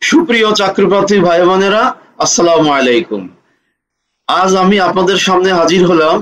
সুপ্রিয় চাকরিপ্রার্থী ভাই বোনেরা, আসসালামু আলাইকুম। আজ আমি আপনাদের সামনে হাজির হলাম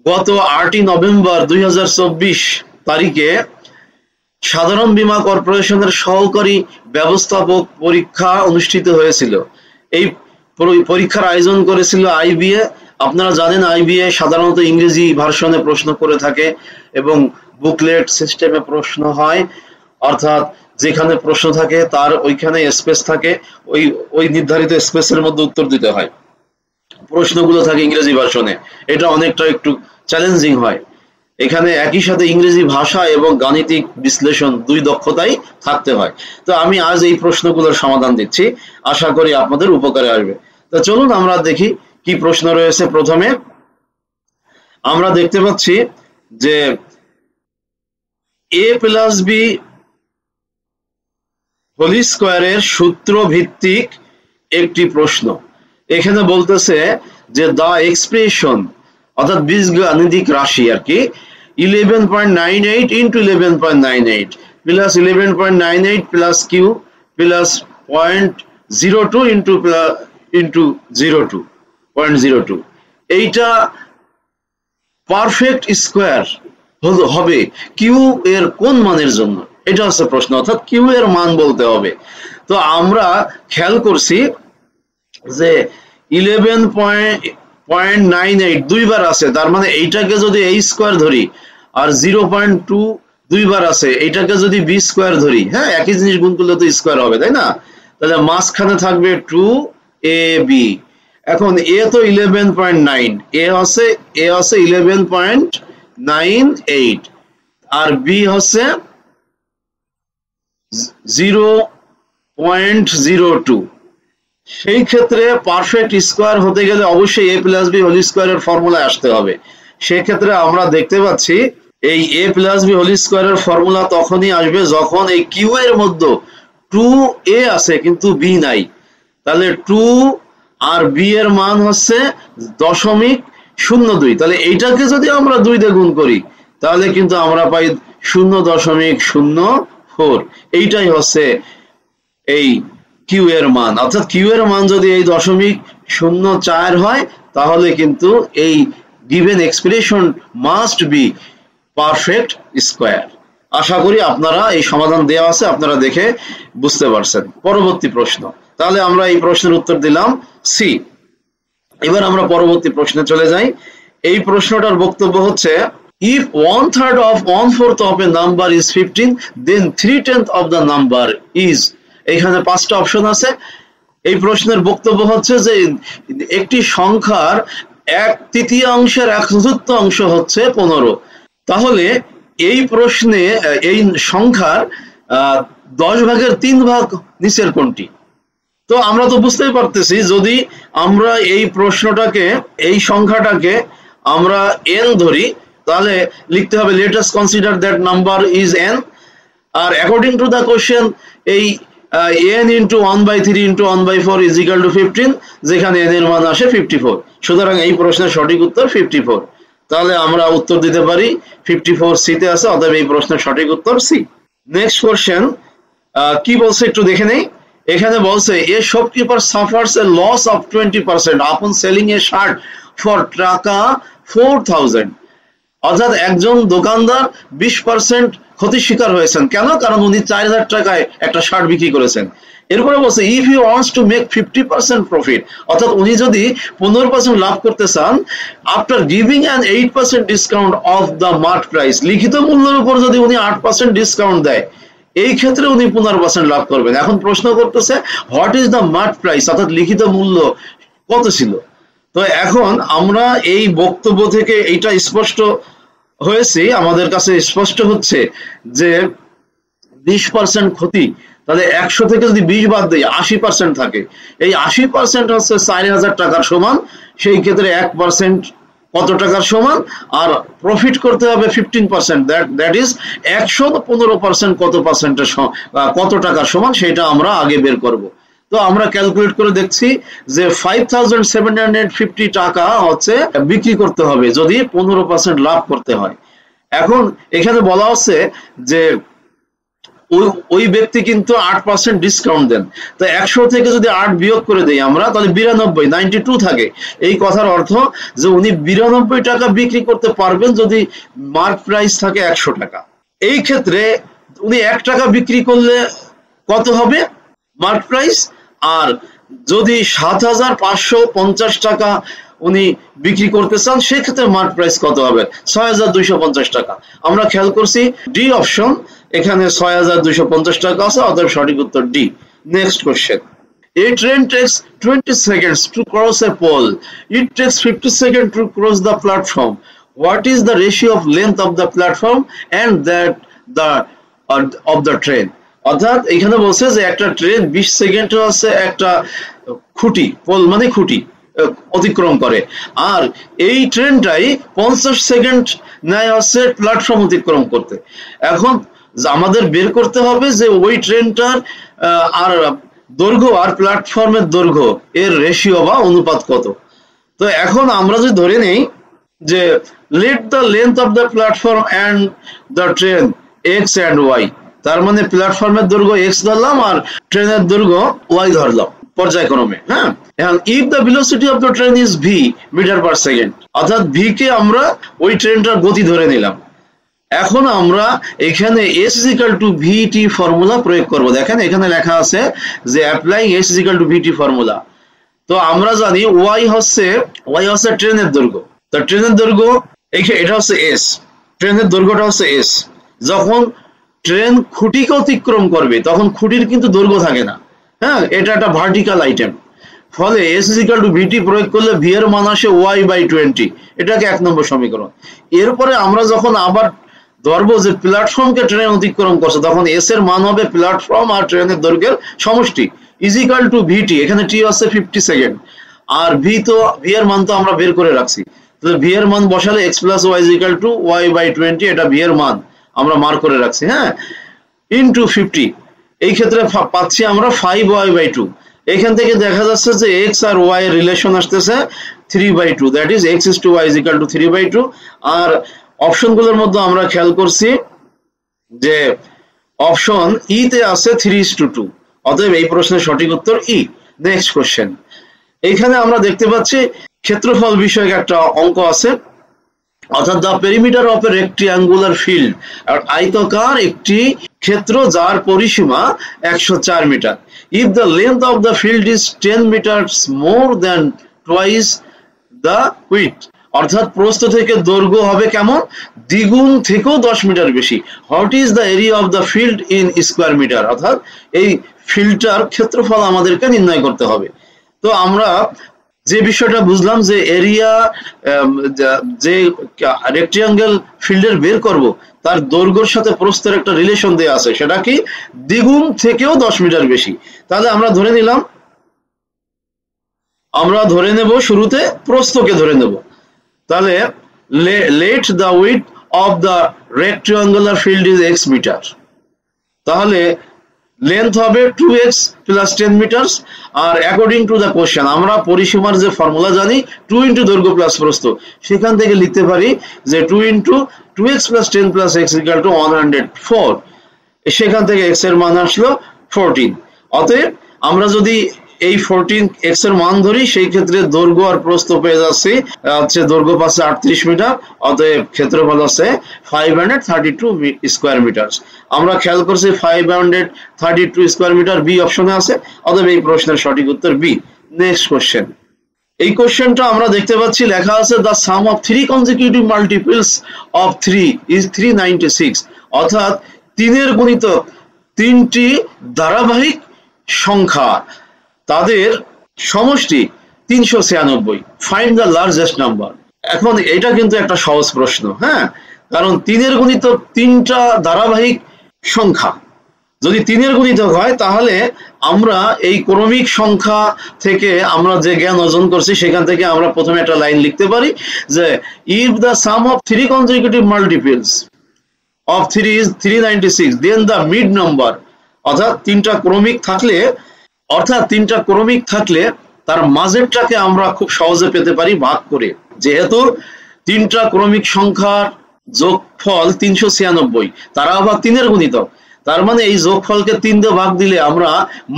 গত 8ই নভেম্বর 2024 তারিখে সাধারণ বীমা কর্পোরেশনের সহকারী ব্যবস্থাপক পরীক্ষা অনুষ্ঠিত হয়েছিল। এই পরীক্ষার আয়োজন করেছিল আইবিএ। আপনারা জানেন আইবিএ সাধারণত ইংরেজি ভার্সনে প্রশ্ন করে থাকে এবং বুকলেট সিস্টেমে প্রশ্ন হয়, অর্থাৎ যেখানে প্রশ্ন থাকে তার ওইখানে স্পেস থাকে, ওই নির্ধারিত স্পেসের মধ্যে উত্তর দিতে হয়। প্রশ্নগুলো থাকে ইংরেজি ভার্সনে, এটা অনেকটা একটু চ্যালেঞ্জিং হয়। এখানে একই সাথে ইংরেজি ভাষা এবং গাণিতিক বিশ্লেষণ দুই দক্ষতাই থাকতে হয়। তো আমি আজ এই প্রশ্নগুলোর সমাধান দিচ্ছি, আশা করি আপনাদের উপকারে আসবে। তো চলুন আমরা দেখি কি প্রশ্ন রয়েছে। প্রথমে আমরা দেখতে পাচ্ছি যে a প্লাস বি হোল স্কয়ারের সূত্র ভিত্তিক একটি প্রশ্ন। এখানে বলতেছে যে দা এক্সপ্রেশন, অর্থাৎ বীজগাণিতিক রাশি আর কি, 11.98 into 11.98 plus 11.98 plus Q plus 0.02 into 0.02, এইটা পারফেক্ট স্কোয়ার হবে কিউ এর কোন মানের জন্য? এটা হচ্ছে প্রশ্ন, অর্থাৎ কিউ এর মান বলতে হবে। তো আমরা খেয়াল করছি যে 11.98 দুইবার আছে, তার মানে এইটাকে যদি a স্কোয়ার ধরি, আর 0.2 দুইবার আছে, এইটাকে যদি b স্কোয়ার ধরি, হ্যাঁ একই জিনিস গুণ করলে তো স্কোয়ার হবে, তাই না? তাহলে মাঝখানে থাকবে 2ab। এখন a তো 11.9, a হচ্ছে 11.98 আর b হচ্ছে 0.02। সেই ক্ষেত্রে পারফেক্ট স্কোয়ার হতে গেলে অবশ্যই a প্লাস বি হোল স্কোয়ারের ফর্মুলায় আসতে হবে। সেক্ষেত্রে আমরা দেখতে পাচ্ছি এই a প্লাস বি হোল স্কোয়ারের ফর্মুলা তখনই আসবে যখন এই কিউ এর মধ্যে 2a আছে কিন্তু b নাই। তাহলে 2 আর b এর মান হচ্ছে 0.02। তাহলে এইটাকে যদি আমরা 2 দিয়ে গুণ করি তাহলে কিন্তু আমরা পাই 0.04। এইটাই হচ্ছে এই কিউ এর মান, অর্থাৎ কিউ এর মান যদি এই 0.04 হয় তাহলে কিন্তু এই given expression must be perfect square. আশা করি আপনারা এই সমাধান দেওয়া আছে, আপনারা দেখে বুঝতে পারছেন। পরবর্তী প্রশ্ন, তাহলে আমরা এই প্রশ্নের উত্তর দিলাম সি। এবার আমরা পরবর্তী প্রশ্নে চলে যাই। এই প্রশ্নটার বক্তব্য হচ্ছে if 1/3 of 1/4 of a number is 15 then 3/10 of the number is, এখানে 5টা অপশন আছে। এই প্রশ্নের বক্তব্য হচ্ছে যে একটি সংখ্যার 1/3 1/4 অংশ হচ্ছে 15। তাহলে এই প্রশ্নে এই সংখ্যার 10 ভাগের 3 ভাগ নিচের কোনটি? তো আমরা তো বুঝতেই পারতেছি, যদি আমরা এই প্রশ্নটাকে, এই সংখ্যাটাকে আমরা n ধরি তাহলে লিখতে হবে let us consider that number is n, R according to the question এই n into 1/3 into 1/4 is equal to 15, যেখানে n এর মান আসে 54। সুতরাং এই প্রশ্নের সঠিক উত্তর 54। তাহলে আমরা উত্তর দিতে পারি 54 সি তে আছে, অতএব এই প্রশ্নের সঠিক উত্তর সি। নেক্সট কোশ্চেন কি বলছে একটু দেখে নেই। এখানে বলছে a shopkeeper suffers a loss of 20% upon selling a shirt for টাকা 4000, অর্থাৎ একজন দোকানদার 20% ক্ষতির শিকার হয়েছেন। কেন? কারণ উনি 4000 টাকায় একটা শার্ট বিক্রি করেছেন। এরপরে বলছে if he wants to make 50% profit, অর্থাৎ উনি যদি 15% লাভ করতে চান after giving an 8% discount of the market price, লিখিত মূল্যের উপর যদি উনি 8% ডিসকাউন্ট দেয়, এই ক্ষেত্রে উনি 15% লাভ করবেন। এখন প্রশ্ন করতেছে what is the market price, অর্থাৎ লিখিত মূল্য কত ছিল। তো এখন আমরা এই বক্তব্য থেকে এইটা স্পষ্ট হয়েছে, আমাদের কাছে স্পষ্ট হচ্ছে যে 20% ক্ষতি, তাহলে 100 থেকে যদি 20 বাদ দেই 80% থাকে। এই 80% হচ্ছে 4000 টাকার সমান। সেই ক্ষেত্রে 1% কত টাকার সমান, আর প্রফিট করতে হবে 15%, দ্যাট ইজ 115% কত টাকার সমান সেটা আমরা আগে বের করব। তো আমরা ক্যালকুলেট করে দেখছি যে 5750 টাকা হচ্ছে বিক্রি করতে হবে যদি 15% লাভ করতে হয়। এখন এখানে বলা হচ্ছে যে ওই ব্যক্তি কিন্তু 8% ডিসকাউন্ট দেন। তো 100 থেকে যদি 8 বিয়োগ করে দেই আমরা, তাহলে 92 থাকে। এই কথার অর্থ যে উনি 92 টাকা বিক্রি করতে পারবেন যদি মার্ক প্রাইস থাকে 100 টাকা। এই ক্ষেত্রে উনি 1 টাকা বিক্রি করলে কত হবে মার্ক প্রাইস, আর যদি 7550 টাকা উনি বিক্রি করতে চান সেক্ষেত্রে মার্ক প্রাইস কত হবে, 6250 টাকা। আমরা খেয়াল করছি ডি অপশন, এখানে 6250 টাকা আছে, অতএব সঠিক উত্তর D. Next question, A train takes 20 seconds to cross a pole. It takes 50 seconds to cross the platform. What is the ratio of length of the platform and that of the train? অর্থাৎ এখানে বলছে যে একটা train 20 সেকেন্ডে আছে একটা খুঁটি, pole মানে খুঁটি অতিক্রম করে, আর এই ট্রেনটাই 50 সেকেন্ড নেয় হচ্ছে প্ল্যাটফর্ম অতিক্রম করতে। এখন আমাদের বের করতে হবে যে ওই ট্রেনটার আর দৈর্ঘ্য আর প্ল্যাটফর্মের দৈর্ঘ্য এর রেশিও বা অনুপাত কত। তো এখন আমরা যদি ধরে নেই যে let the length of the platform and the train X and Y, তার মানে প্ল্যাটফর্মের দৈর্ঘ্য এক্স ধরলাম আর ট্রেনের দৈর্ঘ্য ওয়াই ধরলাম পর্যায়ক্রমে। হ্যাঁ, এখন if the velocity of the train is V metre per second, অর্থাৎ ভি কে আমরা ওই ট্রেনটার গতি ধরে নিলাম। এখন আমরা এখানে s is equal to vt formula প্রয়োগ করব। দেখেন এখানে লেখা আছে যে applying s is equal to vt formula. তো আমরা জানি y হচ্ছে ট্রেনের দৈর্ঘ্য। তো ট্রেনের দৈর্ঘ্য এটা হচ্ছে s, ট্রেনের দৈর্ঘ্যটা হচ্ছে s। যখন ট্রেন খুঁটিকে অতিক্রম করবে তখন খুঁটির কিন্তু দৈর্ঘ্য থাকে না। হ্যাঁ, এটা একটা ভার্টিক্যাল আইটেম, ফলে s is equal to vt প্রয়োগ করলে v এর মান আসে y/20, এটাকে 1 নম্বর সমীকরণ। এরপরে আমরা যখন আবার ধরবো যে প্ল্যাটফর্মকে ট্রেন অতিক্রম করছে, তখন এস এর মান হবে প্ল্যাটফর্ম আর ট্রেনের দৈর্ঘ্যের সমষ্টি ইজ ইকুয়াল টু ভিটি। এখানে টি হচ্ছে 50 সেকেন্ড, আর ভি এর মান তো আমরা বের করে রাখছি, তাহলে ভি এর মান বসালে x plus Y is equal to y/20, এটা ভি এর মান আমরা মার্ক করে রাখছি। হ্যাঁ, ইনটু 50, এই ক্ষেত্রে পাচ্ছি আমরা 5y/2। এখান থেকে দেখা যাচ্ছে যে x আর y এর রিলেশন আসতেছে 3/2, that is x is to y is equal to 3/2। আর অপশনগুলোর মধ্যে আমরা খেয়াল করছি যে অপশন ই তে আছে 3:2, অতএব এই প্রশ্নের সঠিক উত্তর ই। নেক্সট কোশ্চেন, এইখানে আমরা দেখতে পাচ্ছি ক্ষেত্রফল বিষয়ক একটা অঙ্ক আছে, অর্থাৎ the perimeter of a rectangular field, আর আয়তাকার একটি ক্ষেত্র যার পরিসীমা 104 meter. If the length of the field is 10 meters more than twice the width, অর্থাৎ প্রস্থ থেকে দৈর্ঘ্য হবে কেমন, দ্বিগুণ থেকেও 10 মিটার বেশি। What is the area of the field in square metre, অর্থাৎ এই ফিল্ডটার ক্ষেত্রফল আমাদেরকে নির্ণয় করতে হবে। তো আমরা যে বিষয়টা বুঝলাম যে এরিয়া, যে রেক্ট্যাঙ্গেল ফিল্ডের বের করব তার দৈর্ঘ্যের সাথে প্রস্থের একটা রিলেশন দেওয়া আছে, সেটা কি দ্বিগুণ থেকেও 10 মিটার বেশি। তাহলে আমরা ধরে নেব শুরুতে প্রস্থকে ধরে নেব। তাহলে let the width of the rectangular field is x metre, তাহলে লেন্থ হবে 2x প্লাস 10 মিটার। আর অ্যাকর্ডিং টু দ্য কোশ্চেন আমরা পরিসীমার যে ফর্মুলা জানি 2 ইন্টু দৈর্ঘ্য প্লাস প্রস্থ, সেখান থেকে লিখতে পারি যে 2 into 2x plus 10 plus x equal to 104, সেখান থেকে x এর মান আসলো 14। অতএব আমরা যদি এই 14x এর মান ধরি সেই ক্ষেত্রে দৈর্ঘ্য আর প্রস্থ পেয়ে যাচ্ছি হচ্ছে দৈর্ঘ্য পাচ্ছে 38 মিটার, অতএব ক্ষেত্রফল আছে 532 স্কয়ার মিটার। আমরা খেয়াল করছি 532 স্কয়ার মিটার বি অপশনে আছে, অতএব এই প্রশ্নের সঠিক উত্তর বি। নেক্সট কোশ্চেন, এই কোশ্চেনটা আমরা দেখতে পাচ্ছি লেখা আছে the sum of 3 consecutive multiples of 3 is 396, অর্থাৎ 3 এর গুণিতক 3টি ধারাবাহিক সংখ্যা তাদের সমষ্টি 396, ফাইন্ড দ্য লার্জেস্ট নাম্বার। এখন এটা কিন্তু একটা সহজ প্রশ্ন, হ্যাঁ, কারণ 3 এর গুণিতক 3টা ধারাবাহিক সংখ্যা, যদি 3 এর গুণিতক হয় তাহলে আমরা এই ক্রমিক সংখ্যা থেকে আমরা যে জ্ঞান অর্জন করছি সেখান থেকে আমরা প্রথমে একটা লাইন লিখতে পারি যে if the sum of 3 consecutive multiples of 3 is 396 then the mid number, অর্থাৎ 3টা ক্রমিক থাকলে তার মাঝেরটাকে আমরা খুব সহজে পেতে পারি ভাগ করে। যেহেতু 3টা ক্রমিক সংখ্যার যোগফল 396, তারা আবার 3 এর গুণিতক, তার মানে এই যোগফলকে 3 দিয়ে ভাগ দিলে আমরা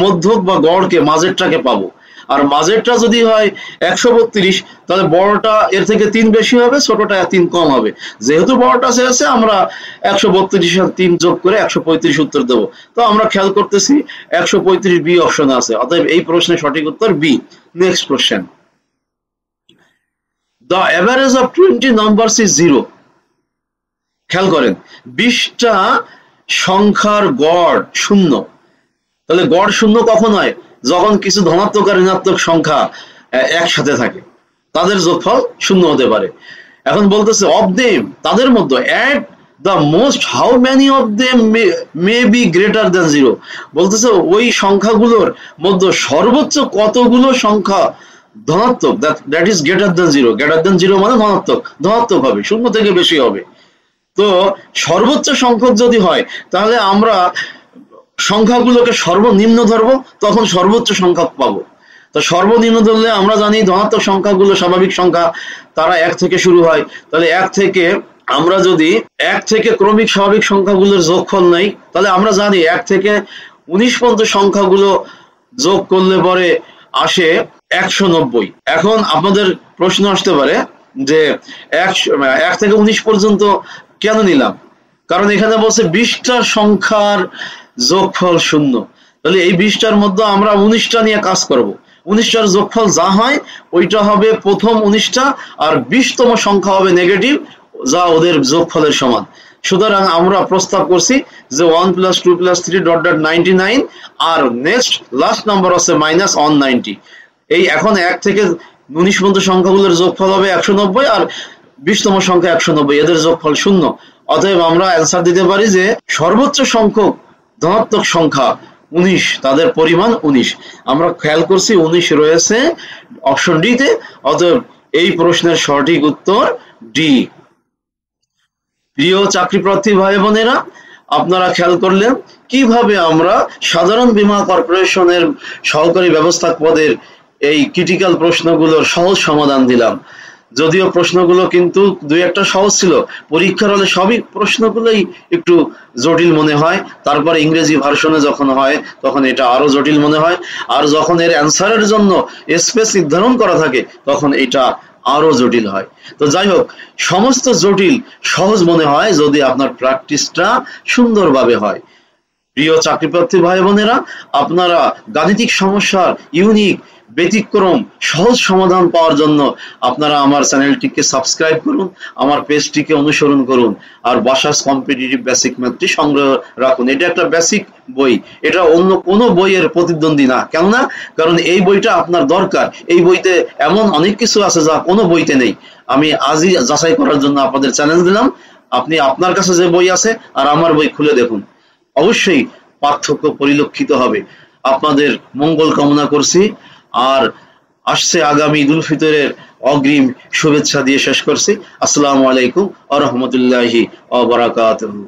মধ্যক বা গড়কে মাঝেরটাকে পাবো। আর মাঝেরটা যদি হয় 132, তাহলে বড়টা এর থেকে 3 বেশি হবে, ছোটটা 3 কম হবে। যেহেতু বড়টা চেয়েছে আমরা 132 আর 3 যোগ করে 135 উত্তর দেব। তো আমরা খেয়াল করতেছি 135 বি অপশনে আছে, অতএব এই প্রশ্নের সঠিক উত্তর B. Next question, the average of 20 numbers is 0। খেয়াল করেন 20টা সংখ্যার গড় 0। তাহলে গড় 0 কখন হয়? যখন কিছু ধনাত্মক আর ঋণাত্মক সংখ্যা একসাথে থাকে, তাদের যোগফল 0 হতে পারে। এখন বলতেছে অফ দেম, তাদের মধ্যে at the most how many of them may be greater than 0। বলতেছে ওই সংখ্যাগুলোর মধ্যে সর্বোচ্চ কতগুলো সংখ্যা ধনাত্মক, that is greater than 0। Greater than 0 মানে ধনাত্মক হবে, 0 থেকে বেশি হবে। তো সর্বোচ্চ সংখ্যক যদি হয় তাহলে আমরা সংখ্যাগুলোকে সর্বনিম্ন ধরবো, তখন সর্বোচ্চ সংখ্যক পাবো। তো সর্বনিম্ন ধরলে আমরা জানি ধনাত্মক সংখ্যাগুলো স্বাভাবিক সংখ্যা, তারা 1 থেকে শুরু হয়। তাহলে 1 থেকে আমরা যদি 1 থেকে ক্রমিক স্বাভাবিক সংখ্যাগুলোর যোগফল নেই, তাহলে আমরা জানি 1 থেকে 19 পর্যন্ত সংখ্যাগুলো যোগ করলে পরে আসে 190। এখন আপনাদের প্রশ্ন আসতে পারে যে 1 থেকে 19 পর্যন্ত কেন নিলাম? কারণ এখানে বলছে 20টা সংখ্যার যোগফল 0। তাহলে এই 20টার মধ্যে আমরা 19টা নিয়ে কাজ করব। 19টার যোগফল যা হয় ওইটা হবে প্রথম 19টা, আর 20তম সংখ্যা হবে নেগেটিভ, যা ওদের যোগফলের সমান। সুতরাং আমরা প্রস্তাব করছি যে 1 + 2 + 3 .99, আর নেক্সট লাস্ট নাম্বার আছে -190। এই এখন 1 থেকে 19 পর্যন্ত সংখ্যাগুলোর যোগফল হবে 190, আর 20তম সংখ্যা 190, এদের যোগফল 0। অতএব আমরা অ্যান্সার দিতে পারি যে সর্বোচ্চ সংখ্যক ধনাত্মক সংখ্যা 19, তাদের পরিমাণ 19। আমরা খেয়াল করছি 19 রয়েছে অপশন ডি তে, অতএব এই প্রশ্নের সঠিক উত্তর ডি। প্রিয় চাকরিপ্রার্থী ভাই বোনেরা, আপনারা খেয়াল করলেন কিভাবে আমরা সাধারণ বীমা কর্পোরেশনের সহকারী ব্যবস্থাপক পদের এই ক্রিটিক্যাল প্রশ্নগুলোর সহজ সমাধান দিলাম। যদিও প্রশ্নগুলো কিন্তু 2-1টা সহজ ছিল, পরীক্ষার হলে সবই প্রশ্নগুলোই একটু জটিল মনে হয়। তারপরে ইংরেজি ভার্সনে যখন হয় তখন এটা আরো জটিল মনে হয়, আর যখন এর অ্যান্সারের জন্য স্পেস নির্ধারণ করা থাকে তখন এটা আরো জটিল হয়। তো যাই হোক, সমস্ত জটিল সহজ মনে হয় যদি আপনার প্র্যাকটিসটা সুন্দরভাবে হয়। প্রিয় চাকরিপ্রার্থী ভাই বোনেরা, আপনারা গাণিতিক সমস্যার ইউনিক, ব্যতিক্রম, সহজ সমাধান পাওয়ার জন্য আপনারা আমার চ্যানেলটিকে সাবস্ক্রাইব করুন, আমার পেজটিকে অনুসরণ করুন, আর বাসাস কম্পিটিটিভ বেসিক ম্যাথটি সংগ্রহ রাখুন। এটা একটা বেসিক বই, এটা অন্য কোনো বইয়ের প্রতিদ্বন্দ্বী না। কেননা কারণ এই বইটা আপনার দরকার। এই বইতে এমন অনেক কিছু আছে যা কোনো বইতে নেই। আমি আজই যাচাই করার জন্য আপনাদের চ্যালেঞ্জ দিলাম, আপনি আপনার কাছে যে বই আছে আর আমার বই খুলে দেখুন, অবশ্যই পার্থক্য পরিলক্ষিত হবে। আপনাদের মঙ্গল কামনা করছি, আর আসছে আগামী ঈদুল ফিতরের অগ্রিম শুভেচ্ছা দিয়ে শেষ করছি। আসসালামু আলাইকুম ওয়া রাহমাতুল্লাহি ওয়া বারাকাতুহু।